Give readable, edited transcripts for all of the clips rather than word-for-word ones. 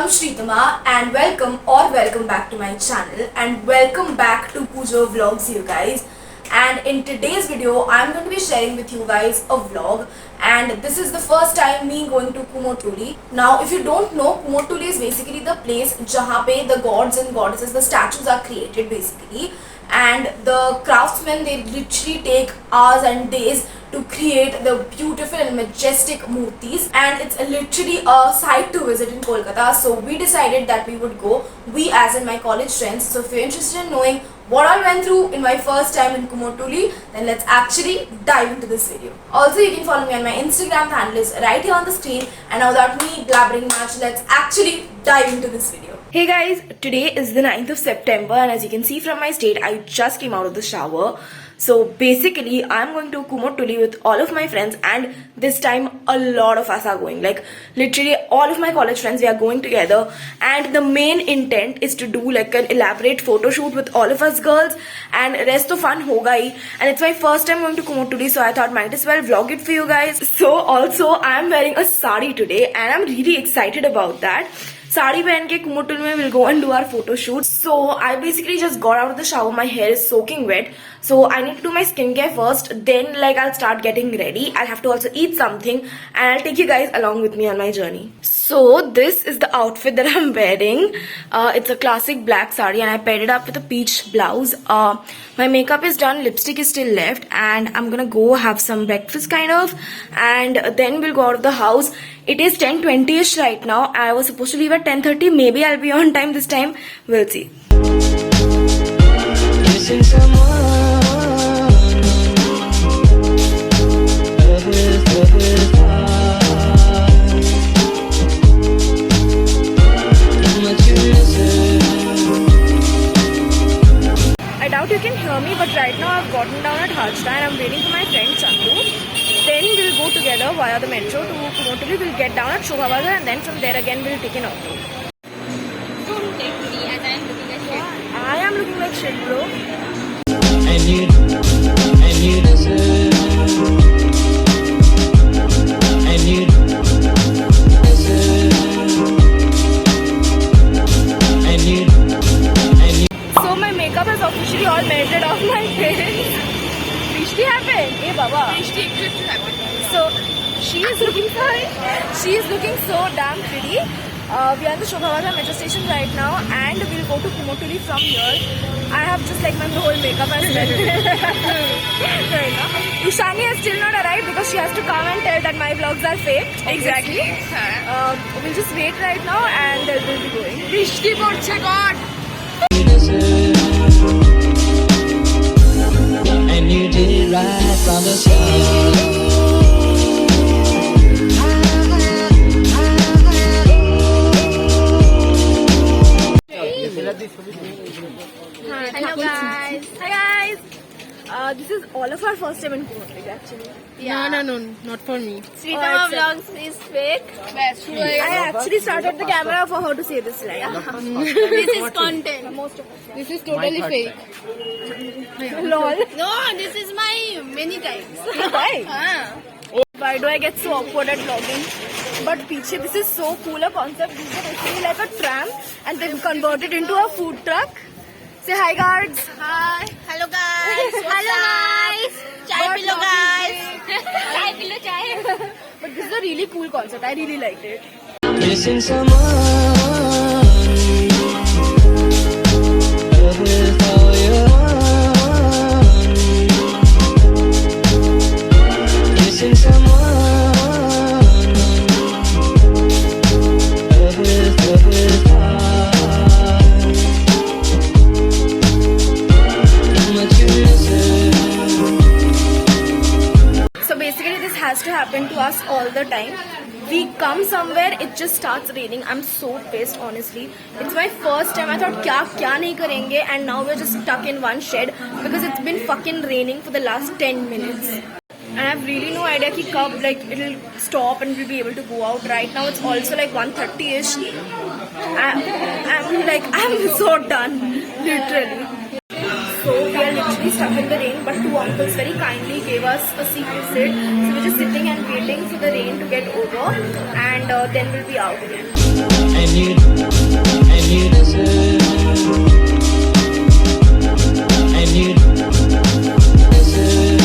I'm Shritama and welcome back to my channel and welcome back to Poojo Vlogs, you guys. And in today's video I'm going to be sharing with you guys a vlog, and this is the first time me going to KUMORTULI. Now if you don't know, KUMORTULI is basically the place jahan pe the gods and goddesses, the statues are created basically, and the craftsmen, they literally take hours and days to create the beautiful and majestic murtis, and it's literally a site to visit in Kolkata. So we decided that we would go, we as in my college friends. So if you're interested in knowing what I went through in my first time in KUMORTULI, then let's actually dive into this video. Also, you can follow me on my Instagram handle is right here on the screen, and now without me blabbering much, let's actually dive into this video. Hey guys, today is the 9th of September and as you can see from my state, I just came out of the shower. So basically, I'm going to KUMORTULI with all of my friends, and this time a lot of us are going. Like literally all of my college friends, we are going together, and the main intent is to do like an elaborate photo shoot with all of us girls, and rest of fun hoga hi. And it's my first time going to KUMORTULI, so I thought might as well vlog it for you guys. So also I'm wearing a sari today and I'm really excited about that. Sari पहन के KUMORTULI में we'll go and do our photo shoot. So I basically just got out of the shower. My hair is soaking wet. So I need to do my skincare first. Then like I'll start getting ready. I'll have to also eat something, and I'll take you guys along with me on my journey. So this is the outfit that I'm wearing. It's a classic black sari and I paired it up with a peach blouse. My makeup is done, lipstick is still left, and I'm gonna go have some breakfast kind of, and then we'll go out of the house. It is 10:20ish right now. I was supposed to leave at 10:30. Maybe I'll be on time this time. We'll see. I doubt you can hear me, but right now I've gotten down at Hajda and I'm waiting for my friend Chandu. Then we'll go together via the metro to KUMORTULI. We'll get down at Shobhavada, and then from there again we'll take an auto. Don't take me as I am looking like shit. I am looking like shit, bro. So my makeup has officially all melted off my face. Rishti happened? Hey Baba. Rishti eclipse happened. So she is looking so damn pretty. We are at the Shobhavada metro station right now, and we'll go to KUMORTULI from here. I have just like my whole makeup as well. Right now. Ishani has still not arrived because she has to come and tell that my vlogs are fake. Exactly. We'll just wait right now and we'll be going. Rishti porche God. And you did it right from the start. Hello guys. Hi guys. This is all of our first time in KUMORTULI actually. Yeah. No, not for me. Shritama Vlogs is fake. I actually started the camera for her to say this line. This is content. Most of us. This is totally fake. Lol. No, this is my many times. Why? Why do I get so awkward at vlogging? But Piche, this is so cool a concept. This is actually like a tram and they've converted into a food truck. Say hi guards. Hi. Hello guys. Hello guys. Chai pillow guys. Chai pillow chai. But this is a really cool concept. I really liked it. Missing someone with all your heart. Missing someone with heart. How much you missing? So basically this has to happen to us all the time. We come somewhere, it just starts raining. I'm so pissed, honestly. It's my first time. I thought kya nahi karenge, and now we're just stuck in one shed because it's been fucking raining for the last 10 minutes. And I have really no idea ki kab like it'll stop and we'll be able to go out. Right now it's also like 1:30ish. I'm so done, literally. So we are literally stuck in the rain, but two uncles very kindly gave us a seat to sit. So we're just sitting and waiting for the rain to get over, and then we'll be out again. And you deserve. And you deserve.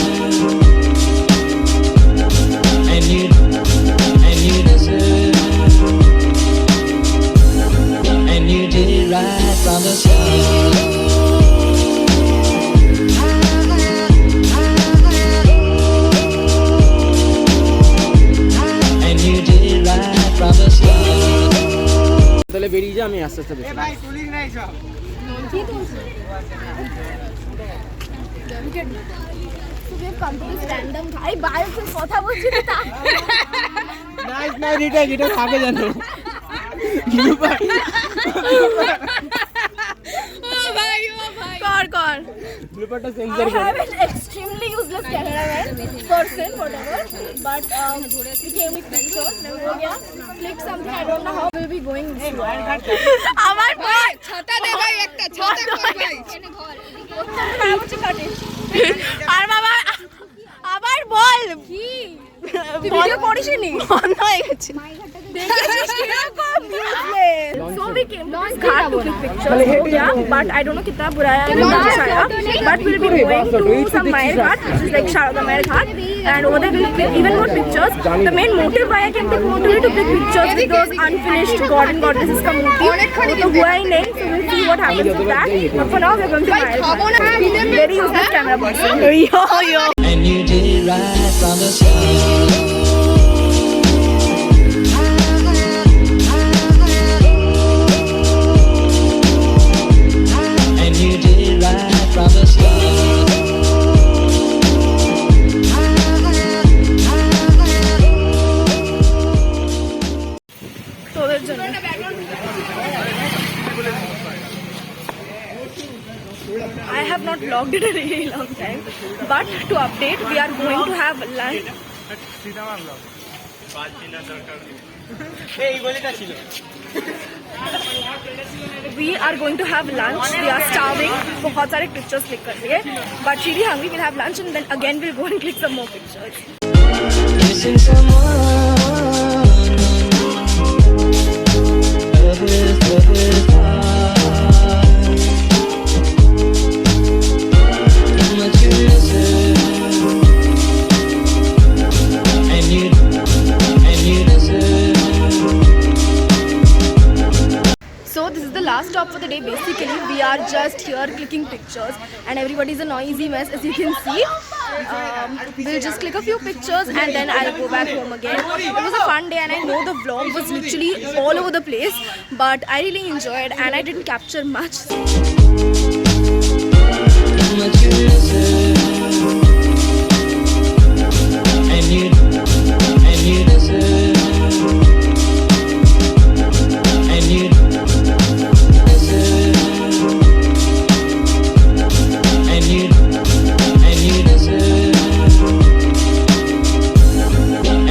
And you deserve. And you did it right from the start. তাহলে বেরিয়ে যা, আমি আস্তে আস্তে বেশি So we have come to this random guy. Bye, কথা বলছি না। নাইস না এটা খাবে জানো কর ব্লুপারটা I sensor have an extremely useless cameraman person, whatever, but we came with pictures. हो गया, click something. I don't know how we'll be going. আমার ভাই ছাতা দে ভাই, একটা ছাতা কর ভাই। আমি বলছি কাটে। আর বাবা আবার বল কি ভিডিও করিসনি? বন্ধ হয়ে গেছে। দেখেছিস কিরকম useless. So we came to this ghat to click pictures. हो गया, but I don't know कितना बुरा है अच्छा आया. But we'll be going to some Mayer Ghat, which is like Sharada Mayer Ghat, and over there we'll click even more pictures. The main motive why I came to KUMORTULI to click pictures with those unfinished god and goddesses का मूर्ति. तो हुआ ही नहीं, so we'll see what happens with that. But for now we're going to Mayer Ghat. Very useless camera person. Yo. And you did it right from the start. And you did it right from the start. তোদের জন্য I have not vlogged in a really long time, but to update, we are going to have lunch. We are going to have lunch. We are starving. बहुत सारे pictures click कर लिए, but really hungry. We'll have lunch and then again we'll go and click some more pictures. Missing someone. Love with heart. How much you deserve. And you deserve. So this is the last stop for the day. Basically, we are just here clicking pictures, and everybody's a noisy mess, as you can see. We'll just click a few pictures and then I'll go back home again. It was a fun day, and I know the vlog was literally all over the place, but I really enjoyed and I didn't capture much. How much you deserve. And you deserve. And you deserve. And you deserve.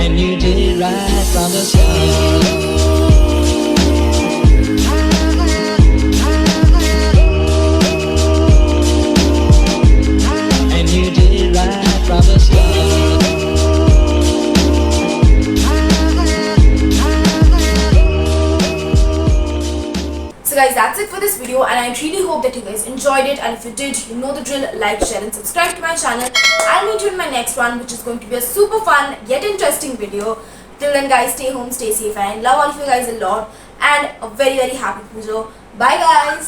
And you did it right from the start. And you did it right from the start. So guys, that's it for this video, and I really hope that you guys enjoyed it, and if you did, you know the drill. Like, share and subscribe to my channel. I'll meet you in my next one, which is going to be a super fun yet interesting video. Till then guys, stay home, stay safe, and I love all of you guys a lot, and a very happy Poojo. Bye guys.